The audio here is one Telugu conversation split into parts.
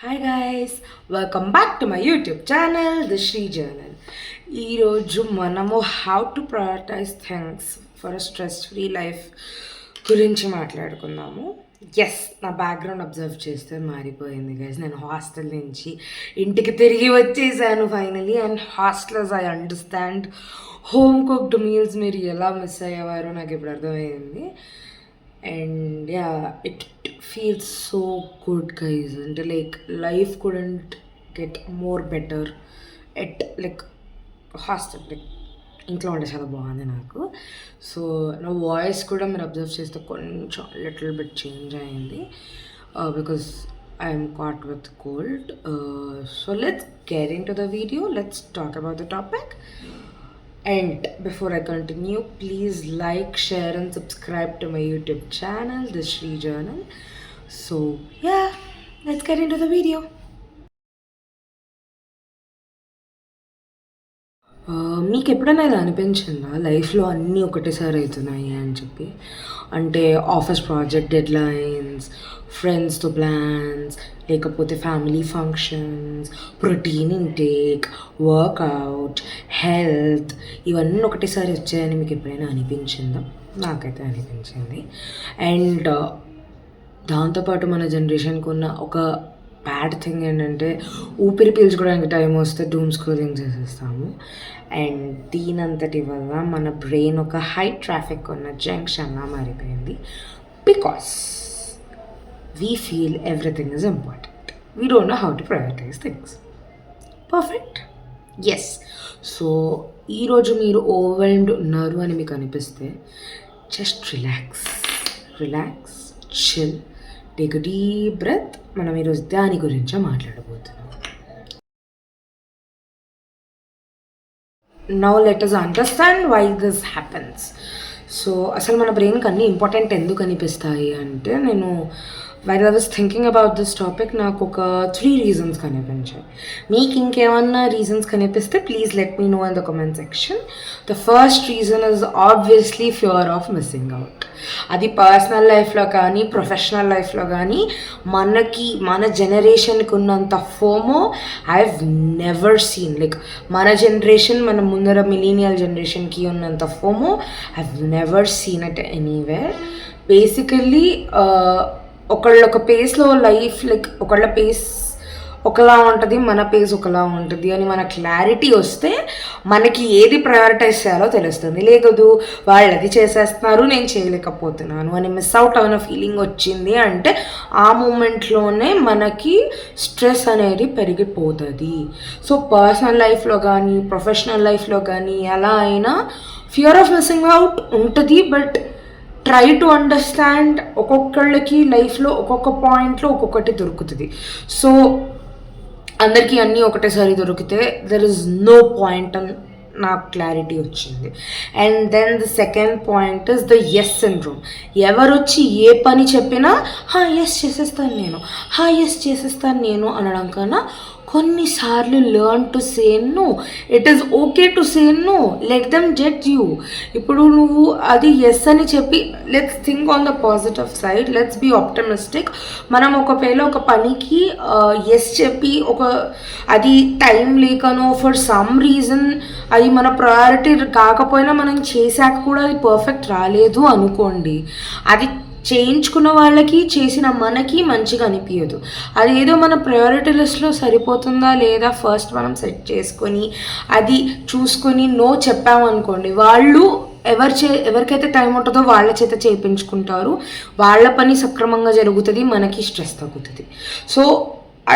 Hi guys, welcome back to my YouTube channel the Shri journal. ఈరోజు మనము how to prioritize things for a stress free life గురించి మాట్లాడుకుందాము. ఎస్, నా బ్యాక్గ్రౌండ్ అబ్జర్వ్ చేస్తే మారిపోయింది గైస్. నేను హాస్టల్ నుంచి ఇంటికి తిరిగి వచ్చేసాను finally. And hostellers I understand home cooked meals మీరు ఎలా మిస్ అయ్యేవారో నాకు ఇప్పుడు అర్థమైంది. And yeah, it feels so good guys, and like life couldn't get more better at like hostel like ఇంట్లో ఉంటే చాలా బాగుంది నాకు. సో నా వాయిస్ కూడా మీరు అబ్జర్వ్ చేస్తే కొంచెం లిటిల్ బిట్ చేంజ్ అయింది because I'm caught with cold. So let's get into the video, let's talk about the topic. And before I continue, please like, share and subscribe to my YouTube channel, The Shri Journal. So yeah, let's get into the video. మీకు ఎప్పుడైనా ఇది అనిపించిందా లైఫ్లో అన్నీ ఒకటేసారి అవుతున్నాయి అని చెప్పి? అంటే ఆఫీస్ ప్రాజెక్ట్ డెడ్లైన్స్, ఫ్రెండ్స్తో ప్లాన్స్, లేకపోతే family functions, protein intake, workout, health, ఇవన్నీ ఒకటేసారి వచ్చాయని మీకు ఎప్పుడైనా అనిపించిందా? నాకైతే అనిపించింది. అండ్ దాంతోపాటు మన జనరేషన్కి ఉన్న ఒక బ్యాడ్ థింగ్ ఏంటంటే ఊపిరి పీల్చుకోవడానికి టైం వస్తే డూమ్ స్క్రోలింగ్ చేసేస్తాము. అండ్ దీనంతటి వల్ల మన బ్రెయిన్ ఒక హై ట్రాఫిక్ ఉన్న జంక్షన్లా మారిపోయింది. Because we feel everything is important. We don't know how to prioritize things. Perfect. Yes. So ఈరోజు మీరు ఓవర్వెల్మ్డ్ ఉన్నారు అని మీకు అనిపిస్తే just relax, chill, take a deep breath. మనం ఈరోజు దాని గురించే మాట్లాడబోతున్నాం. Now let us understand why this happens. So అసలు మన బ్రెయిన్కి అన్నీ ఇంపార్టెంట్ ఎందుకు అనిపిస్తాయి అంటే, నేను while I was thinking about this topic నాకు ఒక 3 రీజన్స్ కనిపించాయి. మీకు ఇంకేమన్నా రీజన్స్ కనిపిస్తే please let me know in the comment section. The first reason is obviously fear of missing out. అది పర్సనల్ లైఫ్లో కానీ ప్రొఫెషనల్ లైఫ్లో కానీ మన జనరేషన్కి ఉన్నంత FOMO I have never seen. Like మన జనరేషన్, మన ముందర మిలీనియల్ జనరేషన్కి ఉన్నంత FOMO I have never seen it anywhere. Basically ఒకళ్ళొక పేస్లో లైఫ్, లైక్ ఒకళ్ళ పేస్ ఒకలా ఉంటుంది, మన పేస్ ఒకలా ఉంటుంది అని మన క్లారిటీ వస్తే మనకి ఏది ప్రయారిటైజ్ చేయాలో తెలుస్తుంది. లేదు వాళ్ళు అది చేసేస్తున్నారు, నేను చేయలేకపోతున్నాను అని మిస్ అవుట్ అయిన ఫీలింగ్ వచ్చింది అంటే ఆ మూమెంట్లోనే మనకి స్ట్రెస్ అనేది పెరిగిపోతుంది. సో పర్సనల్ లైఫ్లో కానీ ప్రొఫెషనల్ లైఫ్లో కానీ ఎలా అయినా ఫియర్ ఆఫ్ మిస్సింగ్ అవుట్ ఉంటుంది. బట్ ట్రై టు అండర్స్టాండ్, ఒక్కొక్కళ్ళకి లైఫ్లో ఒక్కొక్క పాయింట్లో ఒక్కొక్కటి దొరుకుతుంది. సో అందరికీ అన్నీ ఒకటేసారి దొరికితే దెర్ ఇస్ నో పాయింట్ అని నాకు క్లారిటీ వచ్చింది. And then the second point is the yes syndrome. ఎవరు వచ్చి ఏ పని చెప్పినా ఎస్ చేసేస్తాను నేను అనడం కన్నా కొన్నిసార్లు learn to say no. It is okay to say no, let them judge you. ఇప్పుడు నువ్వు అది ఎస్ అని చెప్పి, let's think on the positive side, let's be optimistic. మనం ఒకవేళ ఒక పనికి ఎస్ చెప్పి అది టైం లేకనో ఫర్ సమ్ రీజన్ అది మన ప్రయారిటీ కాకపోయినా మనం చేశాక కూడా అది పర్ఫెక్ట్ రాలేదు అనుకోండి, అది చేయించుకున్న వాళ్ళకి చేసిన మనకి మంచిగా అనిపించదు. అది ఏదో మన ప్రయారిటీ లిస్ట్లో సరిపోతుందా లేదా ఫస్ట్ మనం సెట్ చేసుకొని అది చూసుకొని నో చెప్పామనుకోండి, వాళ్ళు ఎవరికైతే టైం ఉంటుందో వాళ్ళ చేత చేయించుకుంటారు, వాళ్ళ పని సక్రమంగా జరుగుతుంది, మనకి స్ట్రెస్ తగ్గుతుంది. So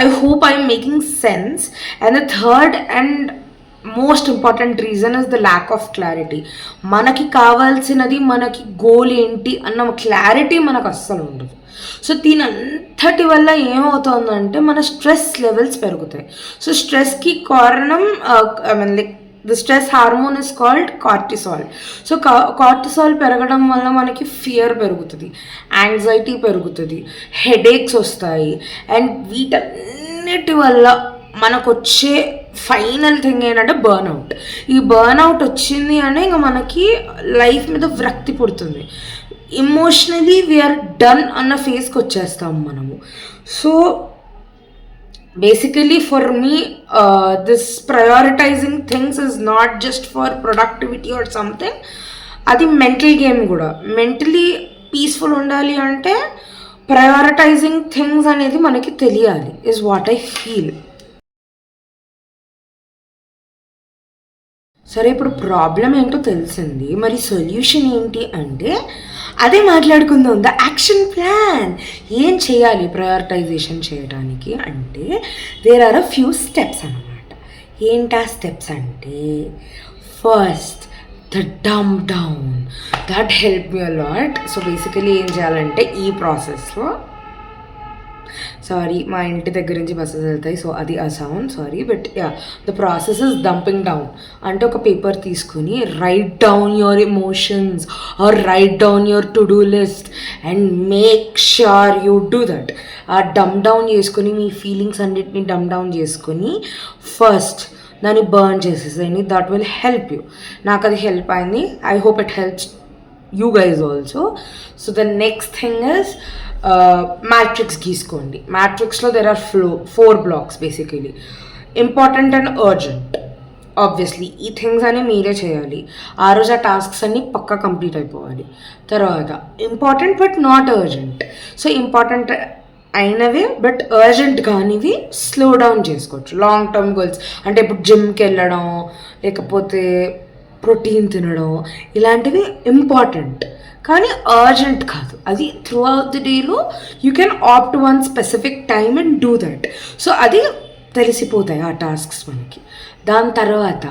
I hope I'm making sense. And the third and most important reason is the lack of clarity. మనకి కావాల్సినది, మనకి గోల్ ఏంటి అన్న క్లారిటీ మనకు అస్సలు ఉండదు. సో దీని అంతటి వల్ల ఏమవుతుందంటే మన స్ట్రెస్ లెవెల్స్ పెరుగుతాయి. సో స్ట్రెస్కి కారణం like the stress hormone is called cortisol. So cortisol పెరగడం వల్ల మనకి ఫియర్ పెరుగుతుంది, యాంగ్జైటీ పెరుగుతుంది, హెడేక్స్ వస్తాయి. అండ్ వీటన్నిటి వల్ల మనకు వచ్చే ఫైనల్ థింగ్ ఏంటంటే బర్న్అవుట్. ఈ బర్న్అవుట్ వచ్చింది అంటే ఇంకా మనకి లైఫ్ మీద విరక్తి పుడుతుంది, ఎమోషనలీ వీఆర్ డన్ అన్న ఫేజ్కి వచ్చేస్తాము మనము. So basically for me, this prioritizing things is not just for productivity or something. అది మెంటల్ గేమ్ కూడా. మెంటలీ పీస్ఫుల్ ఉండాలి అంటే ప్రయారిటైజింగ్ థింగ్స్ అనేది మనకి తెలియాలి, ఇస్ వాట్ ఐ ఫీల్. సరే, ఇప్పుడు ప్రాబ్లం ఏంటో తెలిసింది, మరి సొల్యూషన్ ఏంటి అంటే అదే మాట్లాడుకుందాం. The action plan. ఏం చేయాలి ప్రయారిటైజేషన్ చేయడానికి అంటే there are a few steps అన్నమాట. ఏంటా స్టెప్స్ అంటే, first the dump down. That help me a lot. So basically ఏం చేయాలంటే ఈ ప్రాసెస్లో, సారీ మా ఇంటి దగ్గర నుంచి బస్సెస్ వెళ్తాయి, సో అది ఆ sound, sorry, but yeah, the process is dumping down. అంటే ఒక పేపర్ తీసుకుని write down your emotions or write down your to do list and make sure you do that. ఆ డమ్ డౌన్ చేసుకొని మీ ఫీలింగ్స్ అన్నిటిని డమ్ డౌన్ చేసుకొని ఫస్ట్ దాన్ని బర్న్ చేసేసేయండి. That will help you. నాకు అది హెల్ప్ అయింది. I hope it helps you guys also. So the next thing is matrix గీసుకోండి. మ్యాట్రిక్స్లో there are 4 blocks basically. Important and urgent. Obviously ఈ థింగ్స్ అని మీరే చేయాలి. ఆ రోజు ఆ టాస్క్స్ అన్నీ పక్కా కంప్లీట్ అయిపోవాలి. తర్వాత important but not urgent. So important అయినవి బట్ అర్జెంట్ కానివి స్లో డౌన్ చేసుకోవచ్చు. లాంగ్ టర్మ్ గోల్స్ అంటే ఇప్పుడు జిమ్కి వెళ్ళడం, లేకపోతే ప్రోటీన్ తినడం, ఇలాంటివి ఇంపార్టెంట్ కానీ అర్జెంట్ కాదు. అది త్రూ అవుట్ ది డేలో you can opt one specific time and do that. So అది తెలిసిపోతాయి ఆ టాస్క్స్ మనకి. దాని తర్వాత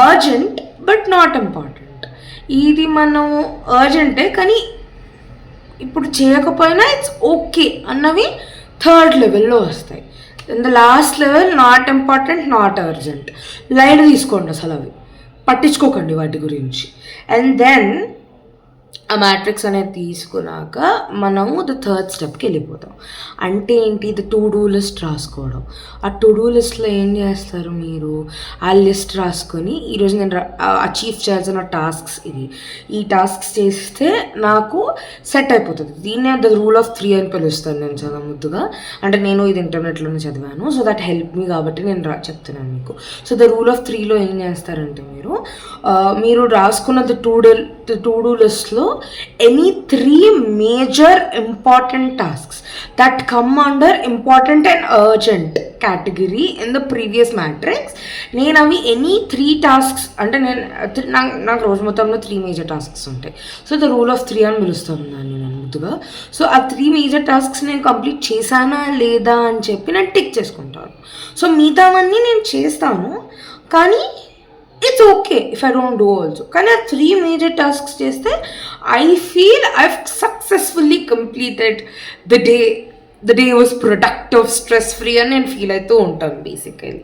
అర్జెంట్ బట్ నాట్ ఇంపార్టెంట్. ఇది మనం అర్జెంటే కానీ ఇప్పుడు చేయకపోయినా ఇట్స్ ఓకే అన్నవి 3rd లెవెల్లో వస్తాయి. In the last level not important, not urgent. Light తీసుకోండి, అసలు అవి పట్టించుకోకండి వాటి గురించి. అండ్ దెన్ ఆ మ్యాట్రిక్స్ అనేది తీసుకున్నాక మనము ద 3rd స్టెప్కి వెళ్ళిపోతాం. అంటే ఏంటి, ద టు డూ లిస్ట్ రాసుకోవడం. ఆ టు డూ లిస్ట్లో ఏం చేస్తారు మీరు, ఆ లిస్ట్ రాసుకొని ఈరోజు నేను అచీవ్ చేయాల్సిన టాస్క్స్ ఇవి, ఈ టాస్క్స్ చేస్తే నాకు సెట్ అయిపోతుంది. దీన్నే ద రూల్ ఆఫ్ 3 అని పిలుస్తాను నేను చాలా ముద్దుగా. అంటే నేను ఇది ఇంటర్నెట్లోనే చదివాను, సో దట్ హెల్ప్ మీ కాబట్టి నేను చెప్తున్నాను మీకు. సో ద రూల్ ఆఫ్ 3లో ఏం చేస్తారంటే మీరు రాసుకున్న ద టు డూ లిస్ట్లో any 3 major important tasks that come under important and urgent category in the previous matrix. నేను అవి ఎనీ 3 tasks అంటే నాకు రోజు మొత్తంలో 3 మేజర్ టాస్క్స్ ఉంటాయి. సో ద రూల్ ఆఫ్ 3 అని పిలుస్తాను దాన్ని నేను ముద్దుగా. సో ఆ 3 మేజర్ టాస్క్స్ నేను కంప్లీట్ చేశానా లేదా అని చెప్పి నేను టిక్ చేసుకుంటాను. సో మిగతావన్నీ నేను చేస్తాను కానీ it's okay if I don't do also. కానీ ఆ 3 మేజర్ టాస్క్స్ చేస్తే I feel I successfully completed the day was productive, stress free అని నేను ఫీల్ అవుతూ ఉంటాను బేసికలీ.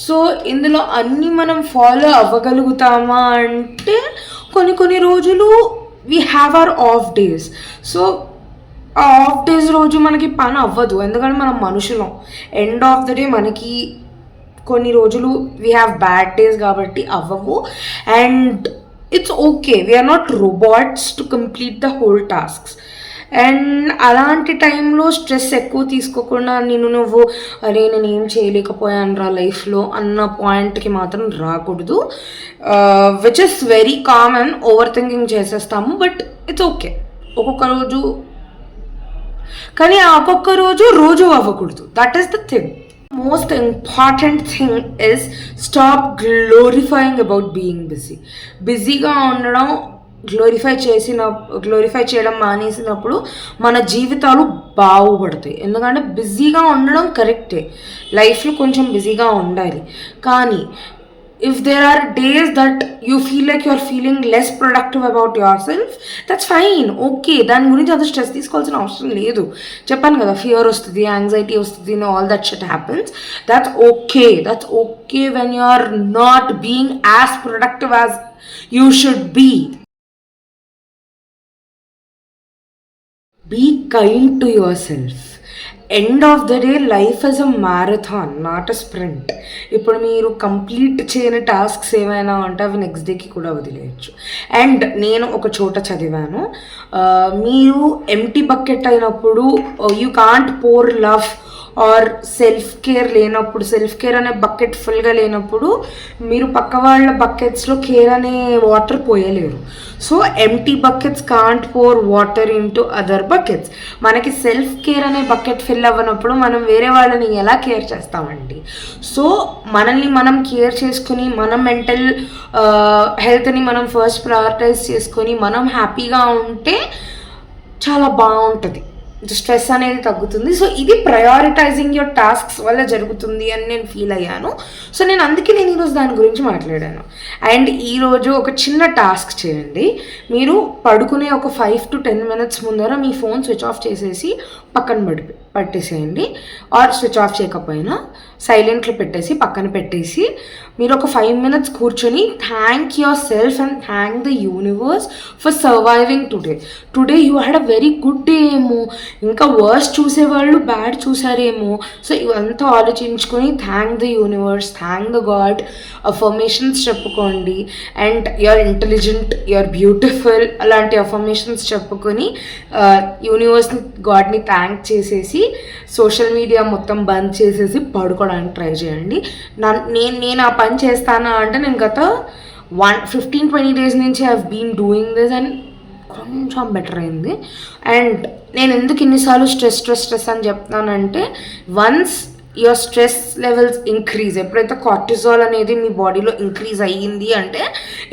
సో ఇందులో అన్నీ మనం ఫాలో అవ్వగలుగుతామా అంటే కొన్ని రోజులు we have our of days. So ఆ ఆఫ్ డేస్ రోజు మనకి పని అవ్వదు, ఎందుకంటే మనం మనుషులం. ఎండ్ ఆఫ్ ద డే మనకి కొన్ని రోజులు వీ హ్యావ్ బ్యాడ్ డేస్ కాబట్టి అవ్వవు. And it's okay, we're not robots to complete the whole tasks. And అలాంటి టైంలో స్ట్రెస్ ఎక్కువ తీసుకోకుండా నువ్వు అరే నేను ఏం చేయలేకపోయాను రా లైఫ్లో అన్న పాయింట్కి మాత్రం రాకూడదు. Which is very common. Over thinking చేసేస్తాము, బట్ ఇట్స్ ఓకే ఒక్కొక్క రోజు. కానీ ఆ ఒక్కొక్క రోజు అవ్వకూడదు. That is the thing. Most important thing is stop glorifying about being busy. బిజీగా ఉండడం గ్లోరిఫై చేయడం మానేసినప్పుడు మన జీవితాలు బాగుపడతాయి. ఎందుకంటే బిజీగా ఉండడం కరెక్టే, లైఫ్లో కొంచెం బిజీగా ఉండాలి. కానీ if there are days that you feel like you're feeling less productive about yourself, that's fine, okay. దాని గురించి అంత స్ట్రెస్ తీసుకోవాల్సిన అవసరం లేదు. చెప్పాను కదా, ఫియర్ వస్తుంది, యాంగ్జైటీ వస్తుంది, all that shit happens. that's okay when you are not being as productive as you should be. Be kind to yourself. End of the day life is a marathon, not a sprint. ఇప్పుడు మీరు కంప్లీట్ చేయని టాస్క్స్ ఏమైనా ఉంటే అవి నెక్స్ట్ డేకి కూడా వదిలేయచ్చు. అండ్ నేను ఒక చోట చదివాను, మీరు ఎంటీ బకెట్ అయినప్పుడు you can't pour love or self care లేనప్పుడు, సెల్ఫ్ కేర్ అనే బకెట్ ఫుల్గా లేనప్పుడు మీరు పక్క వాళ్ళ బకెట్స్లో కేర్ అనే వాటర్ పోయలేరు. So empty buckets can't pour water into other buckets. మనకి సెల్ఫ్ కేర్ అనే బకెట్ ఫిల్ అవ్వనప్పుడు మనం వేరే వాళ్ళని ఎలా కేర్ చేస్తామండి? సో మనల్ని మనం కేర్ చేసుకుని, మన మెంటల్ హెల్త్ని మనం ఫస్ట్ ప్రయారిటైజ్ చేసుకొని మనం హ్యాపీగా ఉంటే చాలా బాగుంటుంది, స్ట్రెస్ అనేది తగ్గుతుంది. సో ఇది ప్రయారిటైజింగ్ యువర్ టాస్క్స్ వల్ల జరుగుతుంది అని నేను ఫీల్ అయ్యాను. సో అందుకే నేను ఈరోజు దాని గురించి మాట్లాడాను. అండ్ ఈరోజు ఒక చిన్న టాస్క్ చేయండి. మీరు పడుకునే ఒక 5 to 10 minutes ముందర మీ ఫోన్ స్విచ్ ఆఫ్ చేసేసి పక్కన పట్టేసేయండి. ఆర్ స్విచ్ ఆఫ్ చేయకపోయినా సైలెంట్లో పెట్టేసి పక్కన పెట్టేసి మీరు ఒక 5 minutes కూర్చొని thank yourself and thank the universe for surviving today you had a very good day ఏమో, ఇంకా వర్స్ట్ చూసేవాళ్ళు బ్యాడ్ చూసారేమో. సో ఇవంతా ఆలోచించుకొని thank the universe, thank the God, affirmations చెప్పుకోండి. And you're intelligent, you're beautiful, అలాంటి అఫర్మేషన్స్ చెప్పుకొని యూనివర్స్ని, గాడ్ని థ్యాంక్ చేసేసి సోషల్ మీడియా మొత్తం బంద్ చేసేసి పడుకోవడానికి ట్రై చేయండి. నేను ఆ పని చేస్తానా అంటే నేను గత 15-20 days నుంచి I have been doing this and కొంచెం బెటర్ అయింది. అండ్ నేను ఎందుకు ఇన్నిసార్లు స్ట్రెస్ అని చెప్తానంటే, once your stress levels increase, ఎప్పుడైతే కార్టిజాల్ అనేది మీ బాడీలో ఇంక్రీజ్ అయ్యింది అంటే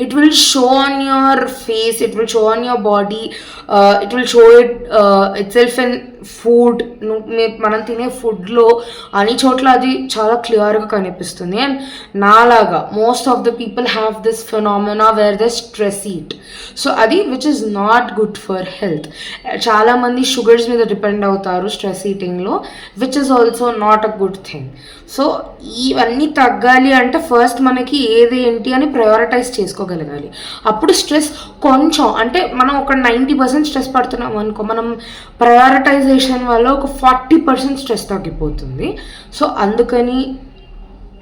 it will show on your face, it will show on your body, it will show itself in food. మనం తినే ఫుడ్లో అన్ని చోట్ల అది చాలా క్లియర్గా కనిపిస్తుంది. అండ్ నాలాగా most of the people have this phenomena where the stress eat. So అది which is not good for health. చాలామంది షుగర్స్ మీద డిపెండ్ అవుతారు స్ట్రెస్ ఈటింగ్లో, which is also not a good thing. So ఇవన్నీ తగ్గాలి అంటే ఫస్ట్ మనకి ఏది ఏంటి అని ప్రయారిటైజ్ చేసుకోగలగాలి. అప్పుడు స్ట్రెస్ కొంచెం, అంటే మనం ఒక 90% స్ట్రెస్ పడుతున్నాం అనుకో, మనం ప్రయారిటైజేషన్ వల్ల ఒక 40% స్ట్రెస్ తగ్గిపోతుంది. సో అందుకని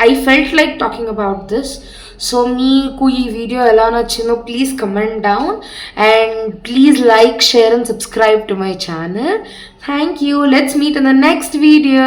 I felt like talking about this. So మీకు ఈ వీడియో ఎలా నచ్చిందో please comment down and please like, share and subscribe to my channel. Thank you. Let's meet in the next video.